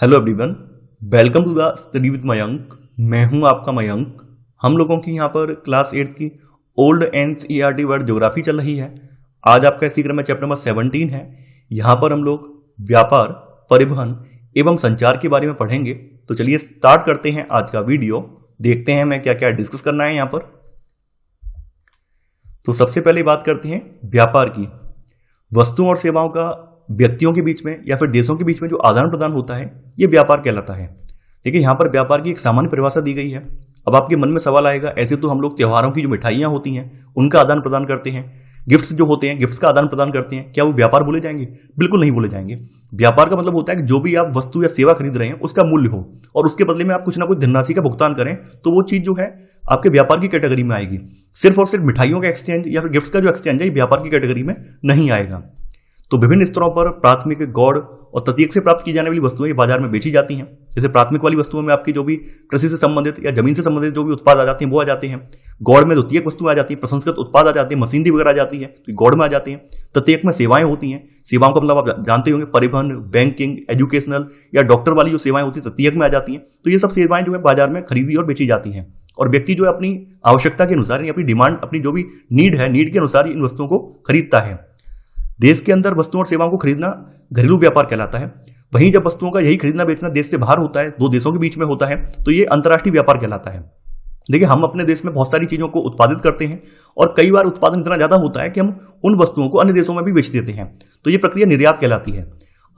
Hello everyone, welcome to the study with Mayank. मैं हूं आपका मयंक। हम लोगों की यहां पर क्लास 8 की ओल्ड एनसीईआरटी वर्ड ज्योग्राफी चल रही है। आज आपका इसी क्रम में चैप्टर नंबर 17 है। यहां पर हम लोग व्यापार, परिवहन एवं संचार के बारे में पढ़ेंगे। तो चलिए स्टार्ट करते हैं आज का वीडियो। देखते हैं मैं क्या क्या डिस्कस करना है यहाँ पर। तो सबसे पहले बात करते हैं व्यापार की। वस्तुओं और सेवाओं का व्यक्तियों के बीच में या फिर देशों के बीच में जो आदान प्रदान होता है, ये व्यापार कहलाता है। देखिए यहाँ पर व्यापार की एक सामान्य परिभाषा दी गई है। अब आपके मन में सवाल आएगा, ऐसे तो हम लोग त्योहारों की जो मिठाइयाँ होती हैं उनका आदान प्रदान करते हैं, गिफ्ट्स जो होते हैं गिफ्ट्स का आदान प्रदान करते हैं, क्या वो व्यापार बोले जाएंगे? बिल्कुल नहीं बोले जाएंगे। व्यापार का मतलब होता है कि जो भी आप वस्तु या सेवा खरीद रहे हैं उसका मूल्य हो और उसके बदले में आप कुछ ना कुछ धनराशि का भुगतान करें, तो वो चीज जो है आपके व्यापार की कैटेगरी में आएगी। सिर्फ और सिर्फ मिठाइयों का एक्सचेंज या फिर गिफ्ट्स का जो एक्सचेंज है, ये व्यापार की कैटेगरी में नहीं आएगा। तो विभिन्न स्तरों पर प्राथमिक, गौड़ और तृतीयक से प्राप्त की जाने वाली वस्तुएं बाजार में बेची जाती हैं। जैसे प्राथमिक वाली वस्तुओं में आपकी जो भी कृषि से संबंधित या जमीन से संबंधित जो भी उत्पाद आ जाते हैं वो आ जाते हैं। गौड़ में द्वितीयक वस्तुएं आ जाती हैं, प्रसंस्कृत उत्पाद आ जाते हैं, मशीनरी वगैरह आ जाती है, तो गौड़ में आ जाती हैं। तृतीयक में सेवाएं होती हैं। सेवाओं का मतलब आप जानते होंगे, परिवहन, बैंकिंग, एजुकेशनल या डॉक्टर वाली जो सेवाएं होती है तृतीयक में आ जाती हैं। तो ये सब सेवाएं जो है बाजार में खरीदी और बेची जाती हैं और व्यक्ति जो है अपनी आवश्यकता के अनुसार, अपनी डिमांड, अपनी जो भी नीड है, नीड के अनुसार इन वस्तुओं को खरीदता है। देश के अंदर वस्तुओं और सेवाओं को खरीदना घरेलू व्यापार कहलाता है। वहीं जब वस्तुओं का यही खरीदना बेचना देश से बाहर होता है, दो देशों के बीच में होता है, तो ये अंतर्राष्ट्रीय व्यापार कहलाता है। देखिए हम अपने देश में बहुत सारी चीजों को उत्पादित करते हैं और कई बार उत्पादन इतना ज्यादा होता है कि हम उन वस्तुओं को अन्य देशों में भी बेच देते हैं, तो ये प्रक्रिया निर्यात कहलाती है।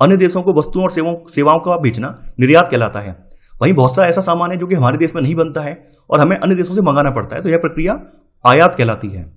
अन्य देशों को वस्तुओं और सेवाओं का बेचना निर्यात कहलाता है। वहीं बहुत सा ऐसा सामान है जो कि हमारे देश में नहीं बनता है और हमें अन्य देशों से मंगाना पड़ता है, तो यह प्रक्रिया आयात कहलाती है।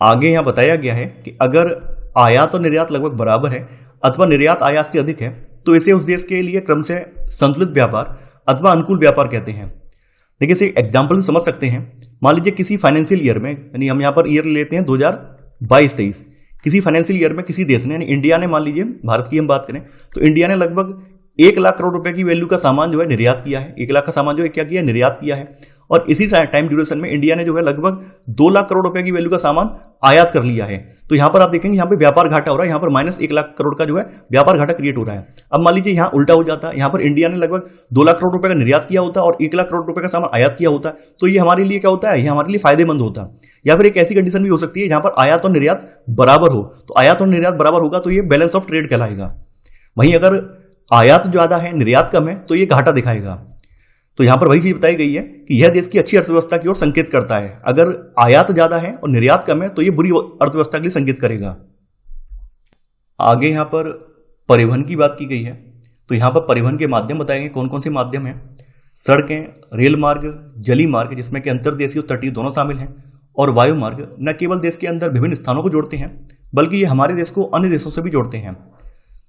आगे यहां बताया गया है कि अगर आयात और निर्यात लगभग बराबर है अथवा निर्यात आयात से अधिक है, तो इसे उस देश के लिए क्रम से संतुलित व्यापार अथवा अनुकूल व्यापार कहते हैं। देखिए इसे एग्जाम्पल से समझ सकते हैं। मान लीजिए किसी फाइनेंशियल ईयर में, यानी हम यहाँ पर ईयर लेते हैं 2022-23, किसी फाइनेंशियल ईयर में किसी देश ने, यानी इंडिया ने, मान लीजिए भारत की हम बात करें तो इंडिया ने लगभग 1 लाख करोड़ रुपए की वैल्यू का सामान जो है निर्यात किया है। 1 लाख का सामान जो है क्या किया, निर्यात किया है। और इसी टाइम ड्यूरेशन में इंडिया ने जो है लगभग 2 लाख करोड़ रुपए की वैल्यू का सामान आयात कर लिया है। तो यहां पर आप देखेंगे यहाँ पे व्यापार घाटा हो रहा है, यहाँ पर -1 लाख करोड़ का जो है व्यापार घाटा क्रिएट हो रहा है। अब मान लीजिए यहाँ उल्टा हो जाता है, यहाँ पर इंडिया ने लगभग 2 लाख करोड़ रुपए का निर्यात किया होता और 1 लाख करोड़ रुपए का सामान आयात किया होता, तो ये हमारे लिए क्या होता है, ये हमारे लिए फायदेमंद होता। या फिर एक ऐसी कंडीशन भी हो सकती है जहां पर आयात और निर्यात बराबर हो, तो आयात और निर्यात बराबर होगा तो ये बैलेंस ऑफ ट्रेड कहलाएगा। वहीं अगर आयात ज्यादा है निर्यात कम है तो ये घाटा दिखाएगा। तो यहां पर वही चीज बताई गई है कि यह देश की अच्छी अर्थव्यवस्था की ओर संकेत करता है। अगर आयात ज्यादा है और निर्यात कम है तो ये बुरी अर्थव्यवस्था के लिए संकेत करेगा। आगे यहां पर परिवहन की बात की गई है। तो यहां पर परिवहन के माध्यम बताए गए कौन कौन से माध्यम हैं। सड़कें, रेल मार्ग, जली मार्ग जिसमें कि अंतर्देशीय और तटीय दोनों शामिल हैं, और वायु मार्ग न केवल देश के अंदर विभिन्न स्थानों को जोड़ते हैं बल्कि ये हमारे देश को अन्य देशों से भी जोड़ते हैं।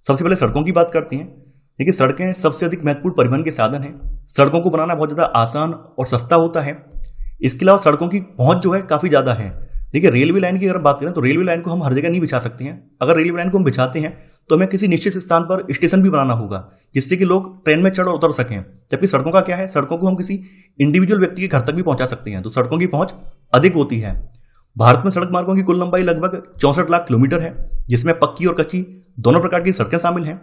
सबसे पहले सड़कों की बात करते हैं। देखिए सड़कें सबसे अधिक महत्वपूर्ण परिवहन के साधन हैं। सड़कों को बनाना बहुत ज़्यादा आसान और सस्ता होता है। इसके अलावा सड़कों की पहुंच जो है काफ़ी ज़्यादा है। देखिए रेलवे लाइन की अगर बात करें तो रेलवे लाइन को हम हर जगह नहीं बिछा सकते हैं। अगर रेलवे लाइन को हम बिछाते हैं तो हमें किसी निश्चित स्थान पर स्टेशन भी बनाना होगा जिससे कि लोग ट्रेन में चढ़ और उतर सकें। जबकि सड़कों का क्या है, सड़कों को हम किसी इंडिविजुअल व्यक्ति के घर तक भी पहुंचा सकते हैं, तो सड़कों की पहुंच अधिक होती है। भारत में सड़क मार्गों की कुल लंबाई लगभग 64 लाख किलोमीटर है, जिसमें पक्की और कच्ची दोनों प्रकार की सड़कें शामिल हैं।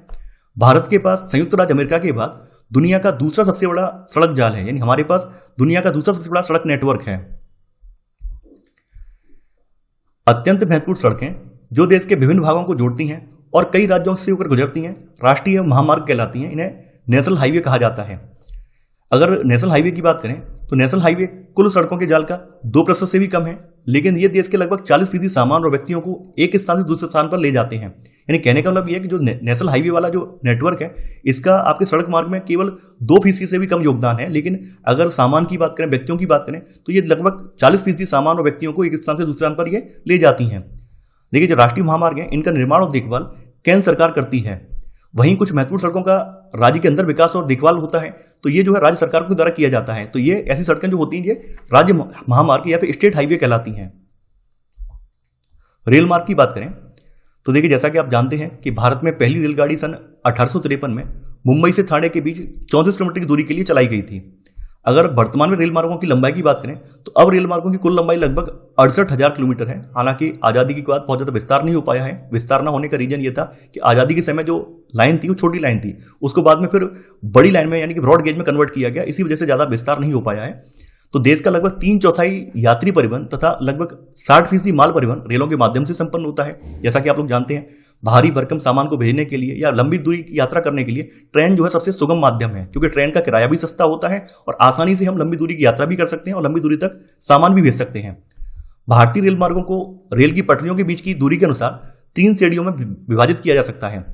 भारत के पास संयुक्त राज्य अमेरिका के बाद दुनिया का दूसरा सबसे बड़ा सड़क जाल है, यानी हमारे पास दुनिया का दूसरा सबसे बड़ा सड़क नेटवर्क है। अत्यंत महत्वपूर्ण सड़कें जो देश के विभिन्न भागों को जोड़ती हैं और कई राज्यों से होकर गुजरती हैं, राष्ट्रीय महामार्ग कहलाती हैं। इन्हें नेशनल हाईवे कहा जाता है। अगर नेशनल हाईवे की बात करें तो नेशनल हाईवे कुल सड़कों के जाल का 2% से भी कम है, लेकिन ये देश के लगभग 40% सामान और व्यक्तियों को एक स्थान से दूसरे स्थान पर ले जाते हैं। यानी कहने का मतलब यह है कि जो नेशनल हाईवे वाला जो नेटवर्क है, इसका आपके सड़क मार्ग में केवल 2% से भी कम योगदान है। लेकिन अगर सामान की बात करें, व्यक्तियों की बात करें, तो ये लगभग 40% सामान और व्यक्तियों को एक स्थान से दूसरे स्थान पर ये ले जाती हैं। देखिए जो राष्ट्रीय महामार्ग है, इनका निर्माण और देखभाल केंद्र सरकार करती है। वहीं कुछ महत्वपूर्ण सड़कों का राज्य के अंदर विकास और देखभाल होता है, तो ये जो है राज्य सरकार के द्वारा किया जाता है। तो ये ऐसी सड़कें जो होती हैं ये राज्य महामार्ग या फिर स्टेट हाईवे कहलाती हैं। रेल मार्ग की बात करें तो देखिए जैसा कि आप जानते हैं कि भारत में पहली रेलगाड़ी सन 1853 में मुंबई से ठाणे के बीच 34 किलोमीटर की दूरी के लिए चलाई गई थी। अगर वर्तमान में रेल मार्गों की लंबाई की बात करें तो अब रेल मार्गों की कुल लंबाई लगभग 68,000 किलोमीटर है। हालांकि आज़ादी के बाद बहुत ज़्यादा विस्तार नहीं हो पाया है। विस्तार न होने का रीजन ये था कि आज़ादी के समय जो लाइन थी वो छोटी लाइन थी, उसको बाद में फिर बड़ी लाइन में यानी कि ब्रॉड गेज में कन्वर्ट किया गया, इसी वजह से ज़्यादा विस्तार नहीं हो पाया है। तो देश का लगभग 3/4 यात्री परिवहन तथा लगभग 60% माल परिवहन रेलों के माध्यम से संपन्न होता है। जैसा कि आप लोग जानते हैं, भारी भरकम सामान को भेजने के लिए या लंबी दूरी की यात्रा करने के लिए ट्रेन जो है सबसे सुगम माध्यम है, क्योंकि ट्रेन का किराया भी सस्ता होता है और आसानी से हम लंबी दूरी की यात्रा भी कर सकते हैं और लंबी दूरी तक सामान भी भेज सकते हैं। भारतीय रेल मार्गों को रेल की पटरियों के बीच की दूरी के अनुसार 3 श्रेणियों में विभाजित किया जा सकता है।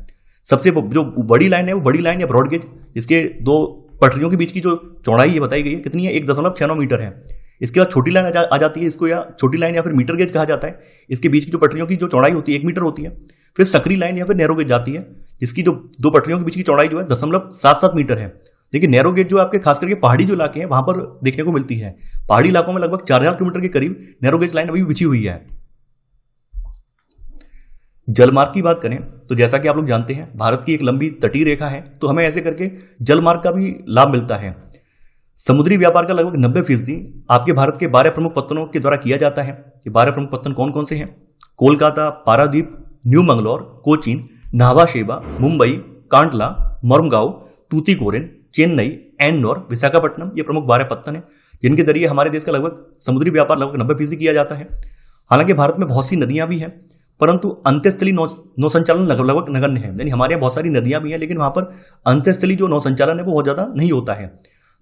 सबसे जो बड़ी लाइन है वो बड़ी लाइन या ब्रॉड गेज, जिसके 2 पटरियों के बीच की जो चौड़ाई ये बताई गई है कितनी है, 1.69 मीटर है। इसके बाद छोटी लाइन आ जाती है, इसको या छोटी लाइन या फिर मीटर गेज कहा जाता है। इसके बीच की जो पटरियों की जो चौड़ाई होती है 1 मीटर होती है। फिर सकरी लाइन या फिर नैरो गेज आती है, जिसकी जो 2 पटरियों के बीच की चौड़ाई जो है 0.77 मीटर है। देखिए नैरो गेज जो आपके खास करके पहाड़ी जो इलाके हैं वहां पर देखने को मिलती है। पहाड़ी इलाकों में लगभग 4000 किलोमीटर के करीब नैरो गेज लाइन अभी भी बिछी हुई है। जलमार्ग की बात करें तो जैसा कि आप लोग जानते हैं भारत की एक लंबी तटीय रेखा है, तो हमें ऐसे करके जलमार्ग का भी लाभ मिलता है। समुद्री व्यापार का लगभग 90% आपके भारत के 12 प्रमुख पत्तनों के द्वारा किया जाता है। ये 12 प्रमुख पत्तन कौन कौन से हैं? कोलकाता, पारादीप, न्यू मंगलौर, कोचीन, नावा शेवा, मुंबई, कांडला, मरमगांव, तूतीकोरिन, चेन्नई, एन्नौर, विशाखापट्टनम, ये प्रमुख 12 पत्तन हैं जिनके जरिए हमारे देश का लगभग समुद्री व्यापार लगभग 90% किया जाता है। हालांकि भारत में बहुत सी नदियां भी हैं, परंतु अंत्यस्थली नौ संचालन लगभग नगण्य है। यानी हमारे यहाँ बहुत सारी नदियां भी हैं, लेकिन वहां पर अंत्यस्थली जो नौ संचालन है वो बहुत ज्यादा नहीं होता है।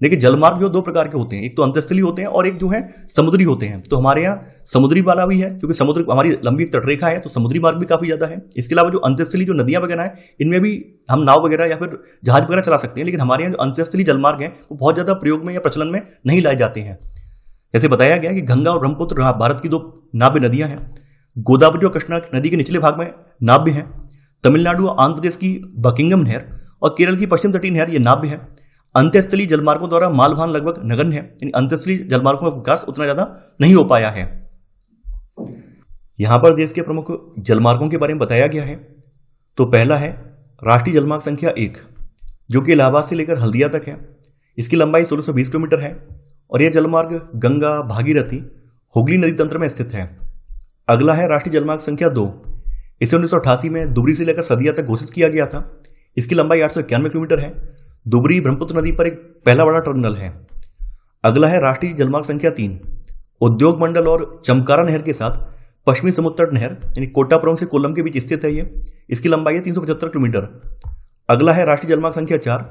देखिए जलमार्ग जो 2 प्रकार के होते हैं, एक तो अंत्यस्थली होते हैं और एक जो है समुद्री होते हैं। तो हमारे यहाँ समुद्री वाला भी है, क्योंकि समुद्र हमारी लंबी तटरेखा है, तो समुद्री मार्ग भी काफी ज्यादा है। इसके अलावा जो अंत्यस्थली जो नदियां वगैरह है, इनमें भी हम नाव वगैरह या फिर जहाज वगैरह चला सकते हैं। लेकिन हमारे यहाँ जो अंत्यस्थली जलमार्ग है वो बहुत ज्यादा प्रयोग में या प्रचलन में नहीं लाए जाते हैं। जैसे बताया गया कि गंगा और ब्रह्मपुत्र भारत की 2 नाव्य नदियां हैं। गोदावरी और कृष्णा नदी के निचले भाग में नाव्य है। तमिलनाडु और आंध्र प्रदेश की बकिंगम नहर और केरल की पश्चिम तटीय नहर ये नाव्य है। अंत्यस्थली जलमार्गों द्वारा मालवाहन लगभग नगण्य है, यानी अंत्यस्थली जलमार्गों का विकास उतना ज्यादा नहीं हो पाया है। यहां पर देश के प्रमुख जलमार्गों के बारे में बताया गया है। तो पहला है राष्ट्रीय जलमार्ग संख्या 1, जो कि इलाहाबाद से लेकर हल्दिया तक है। इसकी लंबाई 1620 किलोमीटर है और यह जलमार्ग गंगा, भागीरथी, हुगली नदी तंत्र में स्थित है। अगला है राष्ट्रीय जलमार्ग संख्या 2। इसे 1988 में दुबरी से लेकर सदिया तक घोषित किया गया था। इसकी लंबाई 891 किलोमीटर है। दुबरी ब्रह्मपुत्र नदी पर एक पहला बड़ा टर्मिनल है। अगला है राष्ट्रीय जलमार्ग संख्या 3। उद्योग मंडल और चमकारा नहर के साथ पश्चिमी समुद्र तट नहर यानी कोट्टापुरम से कोल्लम के बीच स्थित है ये। इसकी लंबाई है 375 किलोमीटर। अगला है राष्ट्रीय जलमार्ग संख्या 4।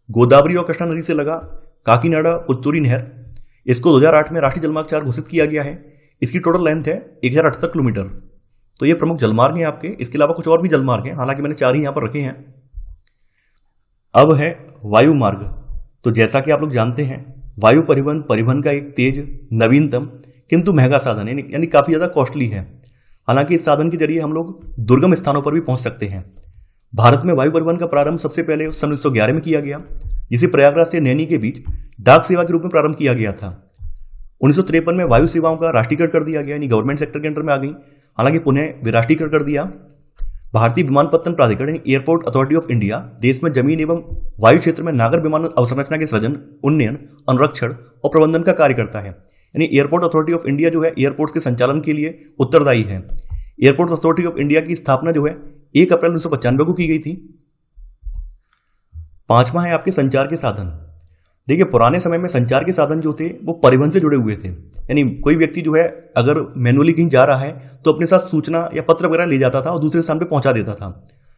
गोदावरी और कृष्णा नदी से लगा काकीनाडा पुत्तूरी नहर। इसको 2008 में राष्ट्रीय जलमार्ग 4 घोषित किया गया है। इसकी टोटल लेंथ है 1078 किलोमीटर। तो ये प्रमुख जलमार्ग हैं आपके। इसके अलावा कुछ और भी जलमार्ग हैं, हालांकि मैंने 4 ही यहां पर रखे हैं। अब है वायु मार्ग। तो जैसा कि आप लोग जानते हैं वायु परिवहन का एक तेज, नवीनतम किंतु महंगा साधन है, यानी काफी ज्यादा कॉस्टली है। हालांकि इस साधन के जरिए हम लोग दुर्गम स्थानों पर भी पहुंच सकते हैं। भारत में वायु परिवहन का प्रारंभ सबसे पहले सन 1911 में किया गया, जिसे प्रयागराज से नैनी के बीच डाक सेवा के रूप में प्रारंभ किया गया था। 1953 में वायु सेवाओं का राष्ट्रीयकरण कर दिया गया, यानी गवर्नमेंट सेक्टर के अंडर में आ गई। हालांकि पुनः विराष्ट्रीयकरण कर दिया। भारतीय विमानपत्तन प्राधिकरण एयरपोर्ट अथॉरिटी ऑफ इंडिया देश में जमीन एवं वायु क्षेत्र में नागर विमान अवसंरचना के सृजन, उन्नयन, अनुरक्षण और प्रबंधन का कार्य करता है। यानी एयरपोर्ट अथॉरिटी ऑफ इंडिया जो है एयरपोर्ट्स के संचालन के लिए उत्तरदायी है। एयरपोर्ट अथॉरिटी ऑफ इंडिया की स्थापना जो है 1 अप्रैल 1995 को की गई थी। 5वां है आपके संचार के साधन। देखिए पुराने समय में संचार के साधन जो थे वो परिवहन से जुड़े हुए थे। यानी कोई व्यक्ति जो है अगर मैनुअली कहीं जा रहा है तो अपने साथ सूचना या पत्र वगैरह ले जाता था और दूसरे स्थान पे पहुंचा देता था।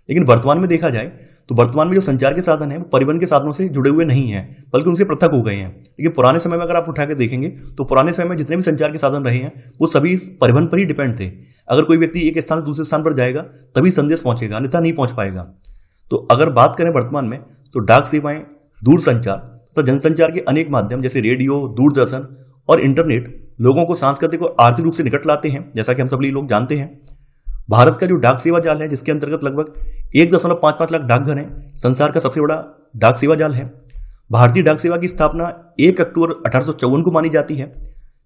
लेकिन वर्तमान में देखा जाए तो वर्तमान में जो संचार के साधन है वो परिवहन के साधनों से जुड़े हुए नहीं है, बल्कि उनसे पृथक हो गए हैं। लेकिन पुराने समय में अगर आप उठा के देखेंगे तो पुराने समय में जितने भी संचार के साधन रहे हैं वो सभी परिवहन पर ही डिपेंड थे। अगर कोई व्यक्ति एक स्थान से दूसरे स्थान पर जाएगा तभी संदेश पहुंचेगा, अन्यथा नहीं पहुंच पाएगा। तो अगर बात करें वर्तमान में तो डाक सेवाएं, दूरसंचार तथा जनसंचार के अनेक माध्यम जैसे रेडियो, दूरदर्शन और इंटरनेट लोगों को सांस्कृतिक और आर्थिक रूप से निकट लाते हैं, जैसा कि हम सभी लोग जानते हैं। भारत का जो डाक सेवा जाल है, जिसके अंतर्गत लगभग 1.55 लाख डाकघर हैं, संसार का सबसे बड़ा डाक सेवा जाल है। भारतीय डाक सेवा की स्थापना 1 अक्टूबर 1854 को मानी जाती है।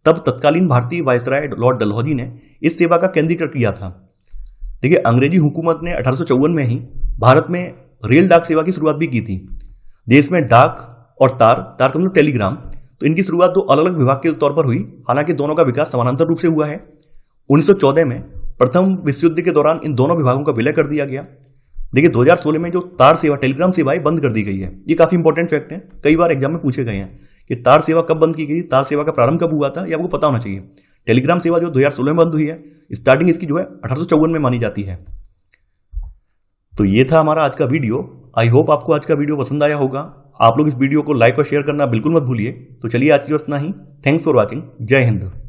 तब तत्कालीन भारतीय वायसराय लॉर्ड डलहौजी ने इस सेवा का केंद्रीकृत किया था। देखिए अंग्रेजी हुकूमत ने 1854 में ही भारत में रेल डाक सेवा की शुरुआत भी की थी। देश में डाक और तार का मतलब टेलीग्राम तो इनकी शुरुआत दो अलग अलग विभाग के तौर पर हुई, हालांकि दोनों का विकास समानांतर रूप से हुआ है। 1914 में प्रथम विश्व युद्ध के दौरान इन दोनों विभागों का विलय कर दिया गया। देखिए 2016 में जो तार सेवा, टेलीग्राम सेवाएं बंद कर दी गई है, ये काफी इंपॉर्टेंट फैक्ट है, कई बार एग्जाम में पूछे गए हैं कि तार सेवा कब बंद की गई, तार सेवा का प्रारंभ कब हुआ था, ये आपको पता होना चाहिए। टेलीग्राम सेवा जो 2016 में बंद हुई है, स्टार्टिंग इसकी जो है 1854 में मानी जाती है। तो ये था हमारा आज का वीडियो। आई होप आपको आज का वीडियो पसंद आया होगा। आप लोग इस वीडियो को लाइक और शेयर करना बिल्कुल मत भूलिए। तो चलिए आज की बस इतना ही। Thanks for watching. जय हिंद।